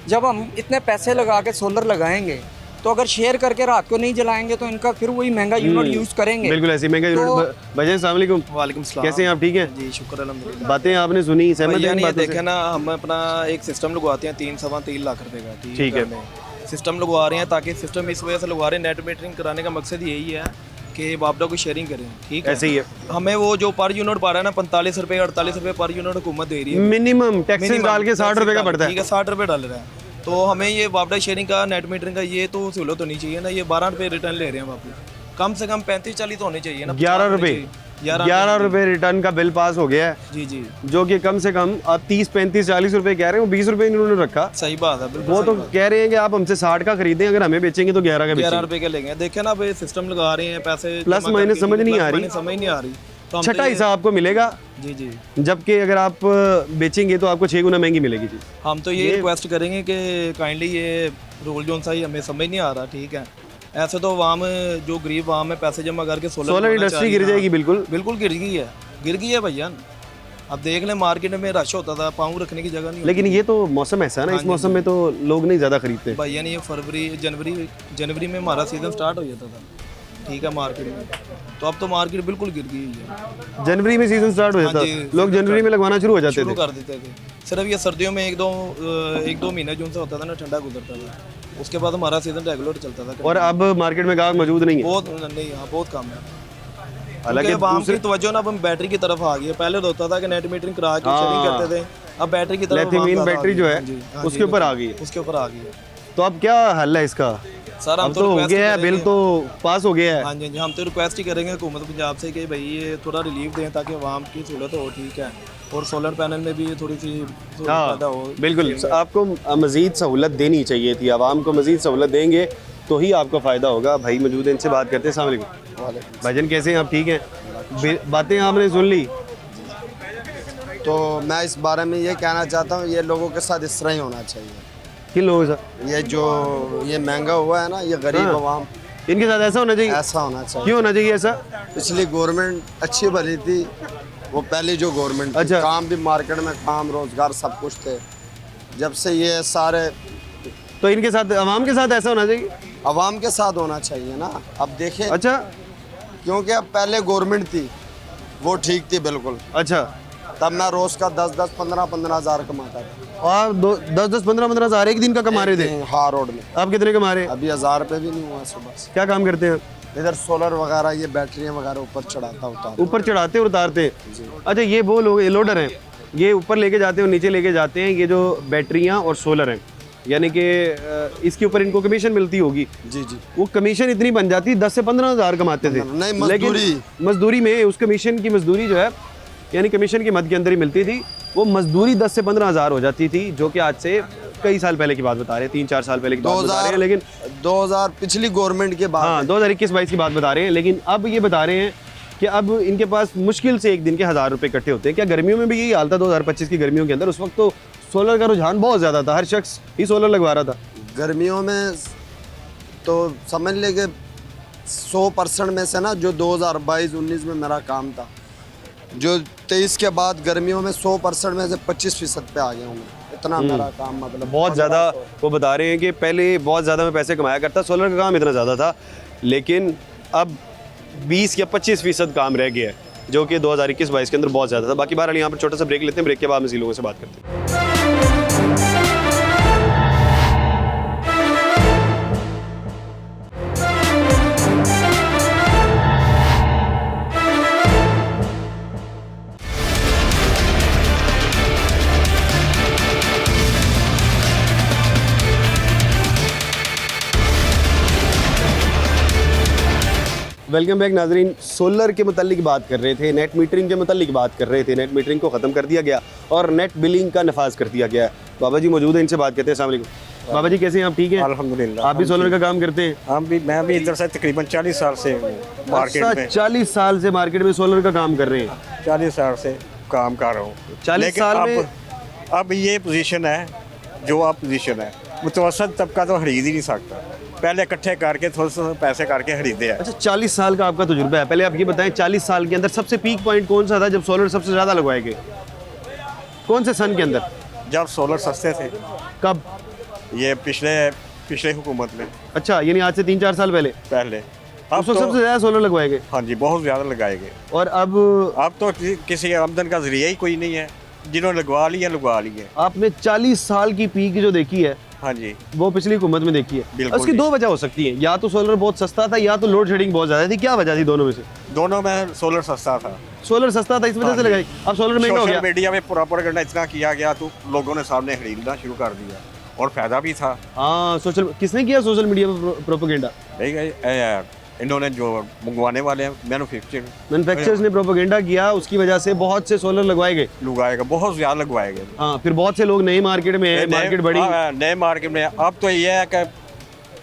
जब हम इतने पैसे लगा के सोलर लगाएंगे तो अगर शेयर करके रात को नहीं जलाएंगे तो इनका फिर वही महंगा यूनिट यूज़ करेंगे। बिल्कुल ऐसे महंगा यूनिट। भाईजान अस्सलाम वालेकुम। वालेकुम सलाम। कैसे हैं आप? ठीक हैं जी शुक्र अल्हम्दुलिल्लाह। बातें आपने सुनी, सहमत हैं इन बातों से? देखे ना, हम अपना एक सिस्टम लगवाते हैं 3-3.25 लाख रुपए का। ठीक है। सिस्टम लगवा रहे हैं ताकि सिस्टम इस वजह से लगवा रहे हैं, नेट मीटरिंग कराने का मकसद यही है कि वापडा को शेयरिंग करें। ठीक है, ऐसे ही है। हमें वो जो पर यूनिट पा रहा है ना 45 रुपये 48 रुपये पर यूनिट हुकूमत दे रही है। मिनिमम टैक्सेस डाल के 60 रुपये का पड़ता है। ठीक है, 60 रुपये डाल रहा है। तो हमें ये वापडा शेयरिंग का, नेट मीटरिंग का ये तो सहूलत होनी चाहिए ना। ये 12 रुपये रिटर्न ले रहे हैं वापस, कम से कम 35-40 तो होने चाहिए ना। 11 रुपये रिटर्न का बिल पास हो गया है। जी जी। जो कि कम से कम आप 30-35-40 रुपए कह रहे हैं, वो 20 रुपए इन्होंने रखा। सही बात है, बिल्कुल। वो तो कह रहे हैं कि आप हमसे 60 का खरीदें, अगर हमें बेचेंगे तो 11 का 11 बेचेंगे। रुपए के लेंगे। देखे ना भाई, सिस्टम लगा रहे हैं, पैसे प्लस जमा माइनस करके, समझ नहीं आ प्लस रही। माइनस समझ नहीं आ रही। तो हम छठा तो हिस्सा आपको मिलेगा, जी जी। जबकि अगर आप बेचेंगे तो आपको 6 गुना महंगी मिलेगी चीज़। हम तो ये रिक्वेस्ट करेंगे कि काइंडली ये रूल जो सा ही हमें समझ नहीं आ रहा। ठीक है, ऐसे तो आवाम जो गरीब आवाम है पैसे जमा करके सोलर इंडस्ट्री गिर जाएगी। बिल्कुल बिल्कुल गिर गई है। गिर गई है भैया। अब देख लें मार्केट में रश होता था, पाँव रखने की जगह नहीं लेकिन ये तो मौसम ऐसा है ना, इस मौसम में तो लोग नहीं ज़्यादा खरीदते। होती। भैया नहीं, ये जनवरी में हमारा सीज़न स्टार्ट हो जाता था, ठीक है, मार्केट में। तो अब तो मार्केट बिल्कुल गिर गई है। जनवरी में सीजन स्टार्ट हो जाता, हाँ जी, लोग जनवरी में लगवाना शुरू हो जाते शुरू थे। कर देते थे। सिर्फ ये सर्दियों में एक दो महीने जून से होता था ना, ठंडा गुजरता था, उसके बाद हमारा सीज़न रेगुलर चलता था। और अब मार्केट में गाहक मौजूद नहीं है। बहुत नहीं, यहाँ बहुत कम है। हालांकि आवाम की तवज्जो ना अब हम बैटरी की तरफ आ गई है। पहले तो होता था कि नेट मीटरिंग करा के शेयरिंग करते थे, अब बैटरी की तरफ लिथियम बैटरी जो है उसके ऊपर आ गई है। उसके ऊपर आ गई है। तो अब क्या हल है इसका? सर हम अब तो हो गया है, बिल तो पास हो गया है। हाँ जी, हम तो रिक्वेस्ट ही करेंगे हुकूमत पंजाब से कि भाई ये थोड़ा रिलीफ दें ताकि आवाम की सहूलत हो, ठीक है, और सोलर पैनल में भी थोड़ी सी सहूलत पैदा हो। बिल्कुल, आपको मज़ीद सहूलत देनी चाहिए थी, आवाम को मज़ीद सहूलत देंगे तो ही आपको फ़ायदा होगा। भाई मौजूद है, इनसे बात करते हैं। अस्सलाम वालेकुम भाईजान, कैसे हैं आप? ठीक हैं? बातें आपने सुन ली? तो मैं इस बारे में ये कहना चाहता हूँ, ये लोगों के साथ इस तरह ही होना चाहिए। किन लोगों के साथ? ये जो ये महंगा हुआ है ना, ये गरीब अवाम, इनके साथ ऐसा होना चाहिए? ऐसा होना चाहिए। क्यों होना चाहिए ऐसा? पिछली गवर्नमेंट अच्छी भली थी, वो पहली जो गवर्नमेंट अच्छा। काम भी मार्केट में काम रोजगार सब कुछ थे। जब से ये सारे तो इनके साथ, अवाम के साथ ऐसा होना चाहिए? अवाम के साथ होना चाहिए ना। अब देखें, अच्छा क्योंकि अब पहले गवर्नमेंट थी वो ठीक थी बिल्कुल, अच्छा। तब मैं रोज का 10-10 15-15 हज़ार कमाता था। और 10-10 15-15 हज़ार एक दिन का कमा रहे थे? हाँ, रोड में। आप कितने कमा रहे हैं? अभी 1000 रुपये भी नहीं हुआ सुबह से। क्या काम करते हैं? इधर सोलर वगैरह ये बैटरियाँ वगैरह ऊपर चढ़ाता होता। ऊपर चढ़ाते और उतारते हैं। अच्छा, ये वो लोग, ये लोडर हैं, ये ऊपर लेके जाते हैं और नीचे लेके जाते हैं। ये जो बैटरियाँ और सोलर हैं, यानी कि इसके ऊपर इनको कमीशन मिलती होगी। जी जी। वो कमीशन इतनी बन जाती, 10 से 15 हज़ार कमाते थे। नहीं, लेकिन मजदूरी में उस कमीशन की मजदूरी जो है, यानी कमीशन की मद के अंदर ही मिलती थी, वो मजदूरी 10 से 15 हज़ार हो जाती थी, जो कि आज से कई साल पहले की बात बता रहे हैं, 3-4 साल पहले की बात बता रहे हैं। लेकिन 2000 पिछली गवर्नमेंट के बाद, हाँ 2021-22 की बात बता रहे हैं। लेकिन अब ये बता रहे हैं कि अब इनके पास मुश्किल से एक दिन के 1000 रुपये इकट्ठे होते हैं। क्या गर्मियों में भी यही हाल था? 2025 की गर्मियों के अंदर उस वक्त तो सोलर का रुझान बहुत ज़्यादा था, हर शख्स ही सोलर लगवा रहा था। गर्मियों में तो समझ ले कि 100% में से ना, जो 2022-19 में मेरा काम था, जो 23 के बाद गर्मियों में 100% में से 25% पे आ गया हूँ मैं। इतना मेरा काम मतलब बहुत ज़्यादा। वो बता रहे हैं कि पहले बहुत ज़्यादा मैं पैसे कमाया करता, सोलर का काम इतना ज़्यादा था, लेकिन अब 20 या 25% काम रह गया है, जो कि 2021-22 के अंदर बहुत ज़्यादा था। बाकी बार यहाँ पर छोटा सा ब्रेक लेते हैं, ब्रेक के बाद इसी लोगों से बात करते हैं। वेलकम बैक नाजरीन। सोलर के मुतालिक बात कर रहे थे, नेट मीटरिंग के मुतालिक बात कर रहे थे। नेट मीटरिंग को ख़त्म कर दिया गया और नेट बिलिंग का नफाज कर दिया गया है। बाबा जी मौजूद हैं, इनसे बात करते हैं। अस्सलाम वालेकुम। बाबा जी कैसे हैं आप? ठीक हैं अल्हम्दुलिल्लाह। आप भी सोलर का काम करते हैं? मैं भी इधर से तकरीबन 40 साल से मार्केट में 40 साल से मार्केट में सोलर का काम कर रहे हैं? 40 साल से काम कर रहा हूँ। 40 साल में अब ये पोजीशन है जो आप पोजीशन है, मुतवसत तबका तो खरीद ही नहीं सकता। पहले इकट्ठे करके थोड़े से पैसे करके खरीदे हैं। अच्छा, 40 साल का आपका तजुर्बा है। पहले आप ये बताएं, 40 साल के अंदर सबसे पीक पॉइंट कौन सा था जब सोलर सबसे ज़्यादा लगवाए गए? कौन से सन के अंदर? जब सोलर सस्ते थे। कब? ये पिछले हुकूमत में। अच्छा, यानी आज से 3-4 साल पहले पहले। अब अब तो तो सबसे ज़्यादा सोलर लगवाए गए। हाँ जी, बहुत ज़्यादा लगाए गए। और अब तो किसी आमदन का जरिया ही कोई नहीं है, जिन्होंने लगवा लिए। आपने 40 साल की पीक जो देखी है, हाँ जी, वो पिछली हुकूमत में देखी है। बिल्कुल उसकी जी। दो वजह हो सकती है, या तो सोलर बहुत सस्ता था या तो लोड शेडिंग बहुत ज़्यादा थी। क्या वजह थी दोनों में से? दोनों में सोलर सस्ता था। सोलर सस्ता था इस वजह से लगाई, अब सोलर महंगा हो सोशल गया। मीडिया में प्रोपेगेंडा इतना किया गया तो लोगों ने सामने खरीदना शुरू कर दिया और फायदा भी था। हाँ, किसने किया सोशल मीडिया पर प्रोपेगेंडा? इन्होंने जो मंगवाने वाले हैं मैन्युफैक्चरर्स ने प्रोपेगेंडा किया, उसकी वजह से बहुत से सोलर लगवाए गए। लगाएगा, बहुत ज्यादा लगवाए गए। हाँ, फिर बहुत से लोग नए मार्केट में है, मार्केट बड़ी, नए मार्केट में। अब तो ये है कि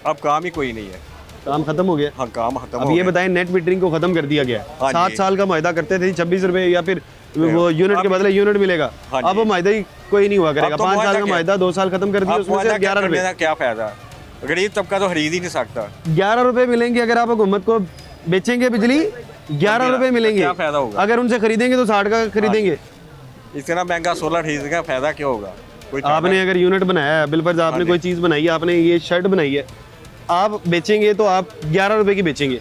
अब काम ही कोई नहीं है, काम खत्म हो गया। हाँ काम खत्म अब हो ये गया। बताएं, नेट मीटरिंग को खत्म कर दिया गया। हाँ 7 जी। साल का मुआहदा करते थे, 26 रुपए या फिर वो यूनिट के बदले यूनिट मिलेगा। हाँ अब जी। वो मुआहदा ही कोई नहीं हुआ करेगा। अब तो 5 साल का मुआहदा मुआहदा 2 साल खत्म कर दिया, अब उसमें से मुआहदा 11 करने रुपए। का क्या फायदा? गरीब तबका तो खरीद ही नहीं सकता। 11 रुपए मिलेंगे अगर आप हुकूमत को बेचेंगे बिजली, 11 रुपए मिलेंगे। क्या फायदा होगा? अगर उनसे खरीदेंगे तो 60 का खरीदेंगे। इतना महंगा सोलर खरीदने का फायदा क्या होगा? कोई आपने अगर यूनिट बनाया है, बिल पर आपने कोई चीज़ बनाई है, आपने ये शर्ट बनाई है, आप बेचेंगे तो आप 11 रुपए की बेचेंगे।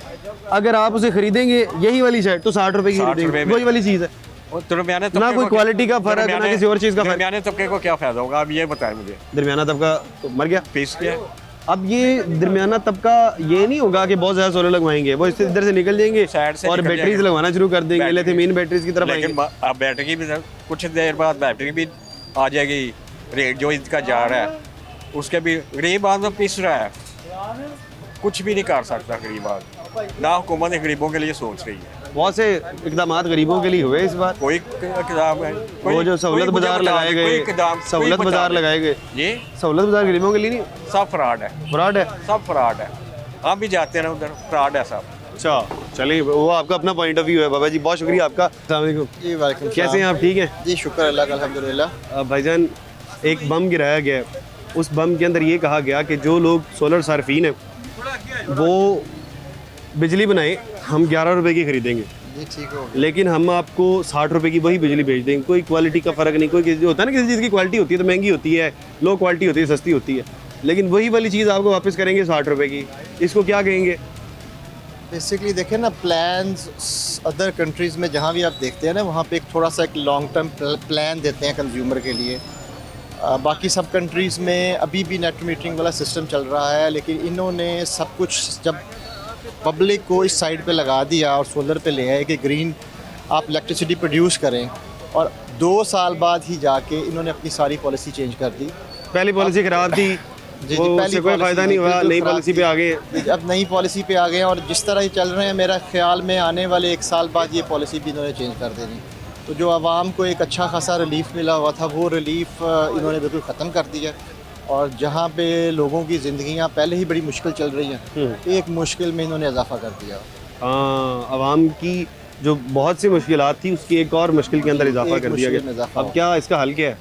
अगर आप उसे खरीदेंगे यही वाली शर्ट तो 60 रुपए की 60 खरीदेंगे। रुपए में। वही वाली चीज़ है, और दरमियाने ना तबके कोई को- क्वालिटी का फर्क है, ना दरमियाने- किसी और चीज़ का फर्क। दरमियाने तबके को क्या फायदा होगा? आप ये बताएं मुझे। दरमियाना तबका तो मर गया। फीस क्या है? अब ये दरमियाना तबका ये नहीं होगा कि बहुत ज़्यादा सोलर लगवाएंगे, वो इससे इधर से निकल जाएंगे साइड से और निकल बैटरीज जाएंगे। लगवाना शुरू कर देंगे, बैटरी- लिथियम बैटरीज की तरफ लेकिन आएंगे। अब बैटरी भी कुछ देर बाद बैटरी भी आ जाएगी। रेट जो इसका जा रहा है उसके भी गरीब आदमी पिस रहा है, कुछ भी नहीं कर सकता गरीब आदमी। ना हुकूमत गरीबों के लिए सोच रही है। बहुत से इकदाम गरीबों के लिए हुए इस बार। कोई इकदाम है, वो जो सहूलत बाजार लगाए गए, सहूलत बाजार लगाए गए, ये सहूलत बाजार गरीबों के लिए नहीं, सब फ्रॉड है, फ्रॉड है। सब फ्रॉड है। हम भी जाते हैं ना उधर, फ्रॉड है सब। अच्छा चलिए, वो आपका अपना पॉइंट ऑफ व्यू है। बाबा जी बहुत शुक्रिया आपका। अस्सलाम वालेकुम। जी वालेकुम कैसे हैं आप? ठीक हैं? जी शुक्र अल्लाह का अल्हम्दुलिल्लाह। भाईजान एक बम गिराया गया है, उस बम के अंदर ये कहा गया कि जो लोग सोलर सार्फिन हैं वो बिजली बनाए, हम 11 रुपए की खरीदेंगे, जी ठीक हो लेकिन हम आपको 60 रुपए की वही बिजली भेज देंगे। कोई क्वालिटी का फ़र्क नहीं। कोई किसी होता है ना, किसी चीज़ की क्वालिटी होती है तो महंगी होती है, लो क्वालिटी होती है सस्ती होती है, लेकिन वही वाली चीज़ आपको वापस करेंगे 60 रुपए की। इसको क्या कहेंगे? बेसिकली देखें ना, प्लान्स अदर कंट्रीज़ में जहाँ भी आप देखते हैं ना, वहाँ पे एक थोड़ा सा एक लॉन्ग टर्म प्लान देते हैं कंज्यूमर के लिए। बाकी सब कंट्रीज़ में अभी भी नेट मीटरिंग वाला सिस्टम चल रहा है, लेकिन इन्होंने सब कुछ जब पब्लिक को इस साइड पे लगा दिया और सोलर पे ले आए कि ग्रीन आप इलेक्ट्रिसिटी प्रोड्यूस करें, और 2 साल बाद ही जाके इन्होंने अपनी सारी पॉलिसी चेंज कर दी। पहली पॉलिसी खराब थी, जी वो पहली उससे कोई पॉलिसी फ़ायदा नहीं हुआ, बिल्कुल नई खराब पॉलिसी थी। पे आ गए हैं। अब नई पॉलिसी पे आ गए हैं, और जिस तरह ये चल रहे हैं मेरा ख्याल में आने वाले 1 साल बाद ये पॉलिसी भी इन्होंने चेंज कर देनी। तो जो आवाम को एक अच्छा खासा रिलीफ मिला हुआ था, वो रिलीफ इन्होंने बिल्कुल ख़त्म कर दिया। और जहाँ पे लोगों की ज़िंदगियाँ पहले ही बड़ी मुश्किल चल रही हैं, एक मुश्किल में इन्होंने इजाफा कर दिया। हाँ, आवाम की जो बहुत सी मुश्किलात थी उसकी एक और मुश्किल के अंदर इजाफा एक कर दिया मुश्किल में गया। इजाफा अब हो क्या इसका हल क्या है?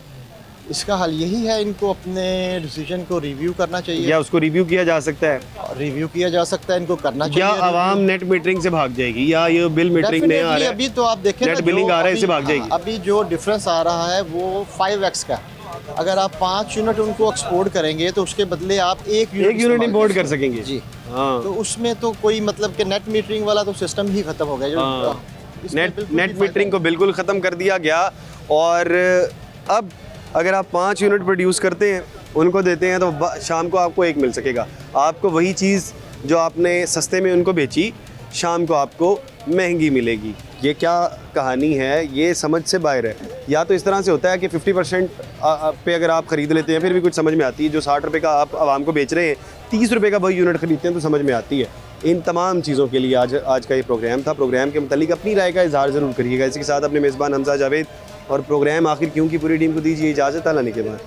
इसका हल यही है, इनको अपने डिसीजन को रिव्यू करना चाहिए। या उसको रिव्यू किया जा सकता है? रिव्यू किया जा सकता है, इनको करना क्या चाहिए। आवाम नेट मीटरिंग से भाग जाएगी, या ये बिल मीटरिंग नहीं आ Definitely रहा अभी है, तो आप देखें नेट ना, बिलिंग जो आ रहा है, अभी- इससे भाग जाएगी? हाँ, अभी जो डिफरेंस आ रहा है वो 5x का है। अगर आप 5 यूनिट उनको एक्सपोर्ट करेंगे तो उसके बदले आप एक यूनिट यूनिट इंपोर्ट कर सकेंगे। जी हाँ, तो उसमें तो कोई मतलब कि नेट मीटरिंग वाला तो सिस्टम ही खत्म हो गया। जो हाँ। इसमें नेट बिल्कुल भी नेट फायदा मीटरिंग को बिल्कुल ख़त्म कर दिया गया। और अब अगर आप 5 यूनिट प्रोड्यूस करते हैं, उनको देते हैं, तो शाम को आपको 1 मिल सकेगा। आपको वही चीज़ जो आपने सस्ते में उनको बेची, शाम को आपको महंगी मिलेगी। ये क्या कहानी है, ये समझ से बाहर है। या तो इस तरह से होता है कि 50% पे अगर आप ख़रीद लेते हैं फिर भी कुछ समझ में आती है, जो 60 रुपये का आप आवाम को बेच रहे हैं, 30 रुपये का वही यूनिट ख़रीदते हैं तो समझ में आती है। इन तमाम चीज़ों के लिए आज का ये प्रोग्राम था। प्रोग्राम के मुतालिक अपनी राय का इजहार ज़रूर करिएगा। इसी के साथ अपने मेज़बान हमजा जावेद और प्रोग्राम आखिर क्यों की पूरी टीम को दीजिए इजाज़त। अल्लाह ने के बाद।